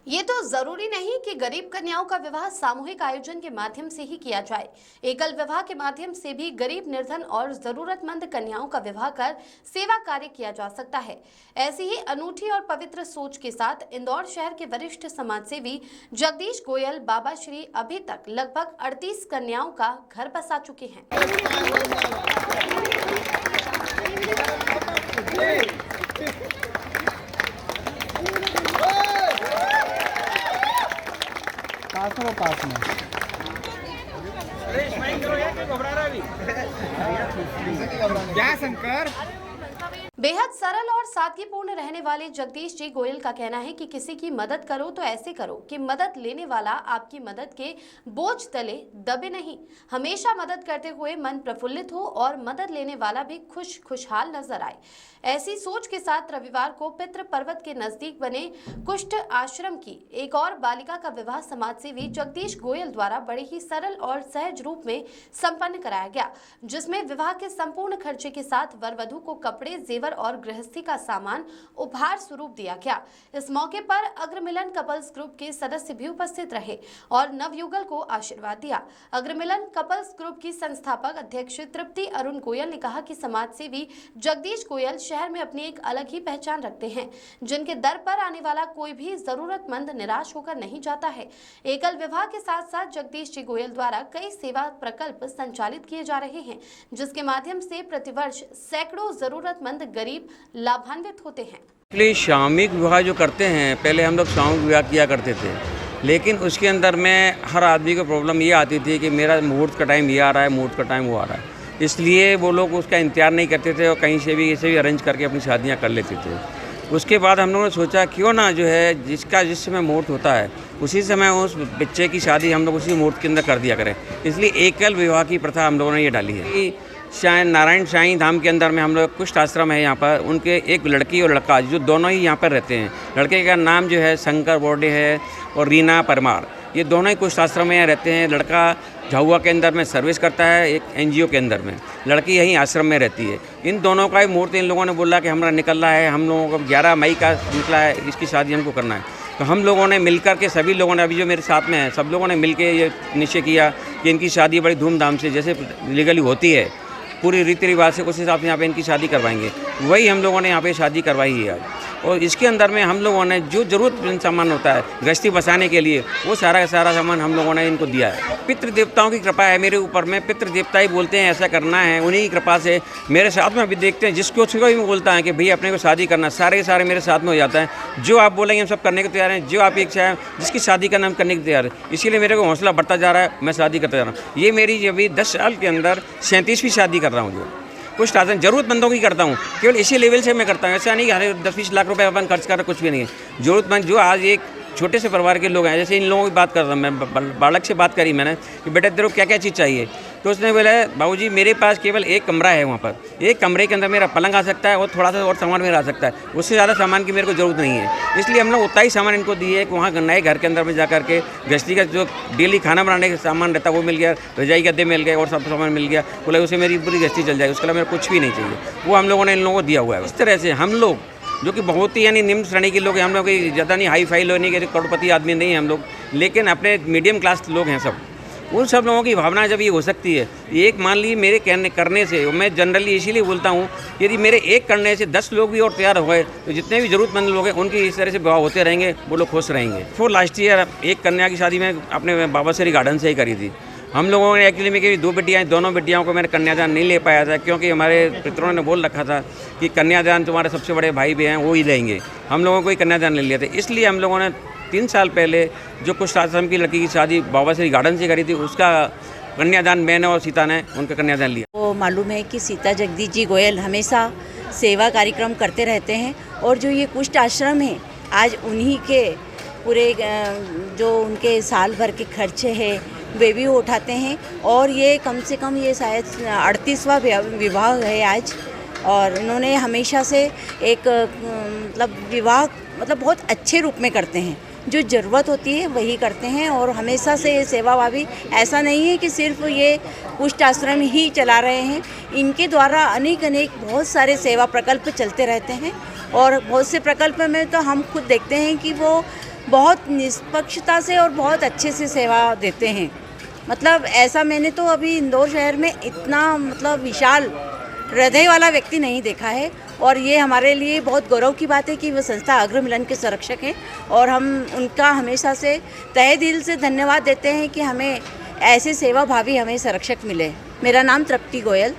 ये तो जरूरी नहीं कि गरीब कन्याओं का विवाह सामूहिक आयोजन के माध्यम से ही किया जाए। एकल विवाह के माध्यम से भी गरीब, निर्धन और जरूरतमंद कन्याओं का विवाह कर सेवा कार्य किया जा सकता है। ऐसी ही अनूठी और पवित्र सोच के साथ इंदौर शहर के वरिष्ठ समाजसेवी जगदीश गोयल बाबा श्री अभी तक लगभग 38 कन्याओं का घर बसा चुके हैं। पास में क्या शंकर। बेहद सरल और सादगीपूर्ण रहने वाले जगदीश जी गोयल का कहना है कि किसी की मदद करो तो ऐसे करो कि मदद लेने वाला आपकी मदद के बोझ तले दबे नहीं। हमेशा मदद करते हुए मन प्रफुल्लित हो और मदद लेने वाला भी खुशहाल नजर आए। ऐसी सोच के साथ रविवार को पितृ पर्वत के नजदीक बने कुष्ठ आश्रम की एक और बालिका का विवाह समाजसेवी जगदीश गोयल द्वारा बड़े ही सरल और सहज रूप में संपन्न कराया गया, जिसमें विवाह के संपूर्ण खर्चे के साथ वर वधू को कपड़े, जेवर और गृहस्थी का सामान उपहार स्वरूप दिया गया। इस मौके पर अग्रमिलन कपल्स ग्रुप के सदस्य भी उपस्थित रहे और नवयुगल को आशीर्वाद दिया। अग्रमिलन कपल्स ग्रुप की संस्थापक अध्यक्ष तृप्ति अरुण गोयल ने कहा कि समाजसेवी जगदीश गोयल शहर में अपनी एक अलग ही पहचान रखते हैं, जिनके दर पर आने वाला कोई भी जरूरतमंद निराश होकर नहीं जाता है। एकल विवाह के साथ साथ जगदीश जी गोयल द्वारा कई सेवा प्रकल्प संचालित किए जा रहे हैं, जिसके माध्यम से प्रतिवर्ष सैकड़ों जरूरतमंद गरीब लाभान्वित होते हैं। इसलिए सामूहिक विवाह जो करते हैं, पहले हम लोग सामूहिक विवाह किया करते थे, लेकिन उसके अंदर में हर आदमी को प्रॉब्लम ये आती थी कि मेरा मुहूर्त का टाइम ये आ रहा है, मुहूर्त का टाइम वो आ रहा है, इसलिए वो लोग उसका इंतजार नहीं करते थे और कहीं से भी ऐसे भी अरेंज करके अपनी शादियां कर लेते थे। उसके बाद हम लोगों ने सोचा क्यों ना जो है जिस समय मुहूर्त होता है उसी समय उस बच्चे की शादी हम लोग उसी मुहूर्त के अंदर कर दिया करें, इसलिए एकल विवाह की प्रथा हम लोगों ने ये डाली है। नारायण साईं धाम के अंदर में हम लोग कुष्ठ आश्रम है यहाँ पर, उनके एक लड़की और लड़का जो दोनों ही यहाँ पर रहते हैं। लड़के का नाम जो है शंकर बोर्डे है और रीना परमार, ये दोनों ही कुष्ठ आश्रम में यहाँ रहते हैं। लड़का झाहुआ के अंदर में सर्विस करता है एक एनजीओ के अंदर में, लड़की यहीं आश्रम में रहती है। इन दोनों का ही मुहूर्त इन लोगों ने बोला कि हमारा निकल रहा है, हम लोगों को 11 मई का निकला है, इसकी शादी हमको करना है। तो हम लोगों ने मिलकर के सभी लोगों ने, अभी जो मेरे साथ में है, सब लोगों ने मिलकर ये निश्चय किया कि इनकी शादी बड़ी धूमधाम से जैसे लीगली होती है पूरी रीति रिवाज से उस हिसाब से यहाँ पे इनकी शादी करवाएंगे। वही हम लोगों ने यहाँ पे शादी करवाई है आज। और इसके अंदर में हम लोगों ने जो ज़रूरत सामान होता है गृहस्थी बसाने के लिए, वो सारा का सारा सामान हम लोगों ने इनको दिया है। पितृ देवताओं की कृपा है मेरे ऊपर में, पितृ देवता ही बोलते हैं ऐसा करना है, उन्हीं की कृपा से मेरे साथ में अभी देखते हैं जिसको भी बोलता है कि भैया अपने को शादी करना, सारे मेरे साथ में हो जाता है। जो आप बोलेंगे हम सब करने को तैयार हैं, जो आप एक चाहें जिसकी शादी करना हम करने को तैयार है। इसीलिए मेरे को हौसला बढ़ता जा रहा है, मैं शादी करता जा रहा हूँ। ये मेरी अभी 10 साल के अंदर 37वीं शादी कर रहा हूँ। जो कुछ शासन जरूरतमंदों की करता हूँ, केवल इसी लेवल से मैं करता हूँ। ऐसा नहीं कि हर 10-20 लाख रुपए अपन खर्च कर रहा, कुछ भी नहीं है। जरूरतमंद जो आज एक छोटे से परिवार के लोग हैं, जैसे इन लोगों की बात कर रहा हूँ मैं, बालक से बात करी मैंने कि बेटा तेरे को क्या क्या चीज़ चाहिए, तो उसने बोला बाबूजी मेरे पास केवल एक कमरा है, वहाँ पर एक कमरे के अंदर मेरा पलंग आ सकता है और थोड़ा सा और सामान मेरा आ सकता है, उससे ज़्यादा सामान की मेरे को ज़रूरत नहीं है। इसलिए हम लोग उतना ही सामान इनको दिए कि वहाँ नए घर के अंदर में जा करके गृहस्थी का जो डेली खाना बनाने का सामान रहता है वो मिल गया, रजाई गद्दे मिल गए और सब सामान मिल गया। बोला उससे मेरी पूरी गृहस्थी चल जाएगी, उसके अलावा मेरा कुछ भी नहीं चाहिए। वो हम लोगों ने इन लोगों को दिया हुआ है। इस तरह से हम लोग जो कि बहुत ही यानी निम्न श्रेणी के लोग हैं, हम लोग ज़्यादा नहीं हाई फाई लोग नहीं, कि करोड़पति आदमी नहीं हैं हम लोग, लेकिन अपने मीडियम क्लास लोग हैं सब। उन सब लोगों की भावना जब ये हो सकती है, एक मान लीजिए मेरे करने से, मैं जनरली इसीलिए बोलता हूँ यदि मेरे एक करने से 10 लोग भी और तैयार हो गए तो जितने भी ज़रूरतमंद लोग हैं उनकी इस तरह से विवाह होते रहेंगे, वो लोग खुश रहेंगे। तो लास्ट ईयर एक कन्या की शादी मैं अपने बाबा श्री गार्डन से ही करी थी। हम लोगों ने एक्चुअली में कि 2 बेटियाँ, दोनों बेटियों को मैंने कन्यादान नहीं ले पाया था, क्योंकि हमारे पितरों ने बोल रखा था कि कन्यादान तुम्हारे सबसे बड़े भाई भी हैं वो ही लेंगे। हम लोगों को ही कन्यादान नहीं लिया था, इसलिए हम लोगों ने 3 साल पहले जो कुष्ठ आश्रम की लड़की की शादी बाबा श्री गार्डन से करी थी, उसका कन्यादान मैंने और सीता ने उनका कन्यादान लिया। वो मालूम है कि सीता जगदीश जी गोयल हमेशा सेवा कार्यक्रम करते रहते हैं, और जो ये कुष्ठ आश्रम है आज उन्हीं के पूरे जो उनके साल भर के खर्चे हैं वे भी उठाते हैं। और ये कम से कम ये शायद 38वां विवाह है आज, और उन्होंने हमेशा से एक मतलब विवाह मतलब बहुत अच्छे रूप में करते हैं, जो ज़रूरत होती है वही करते हैं। और हमेशा से ये सेवाभावी, ऐसा नहीं है कि सिर्फ ये कुष्ठ आश्रम ही चला रहे हैं, इनके द्वारा अनेक बहुत सारे सेवा प्रकल्प चलते रहते हैं। और बहुत से प्रकल्प में तो हम खुद देखते हैं कि वो बहुत निष्पक्षता से और बहुत अच्छे से सेवा देते हैं। मतलब ऐसा मैंने तो अभी इंदौर शहर में इतना मतलब विशाल हृदय वाला व्यक्ति नहीं देखा है, और ये हमारे लिए बहुत गौरव की बात है कि वो संस्था अग्र मिलन के संरक्षक हैं, और हम उनका हमेशा से तहे दिल से धन्यवाद देते हैं कि हमें ऐसे सेवा भावी हमें संरक्षक मिले। मेरा नाम तृप्ति गोयल।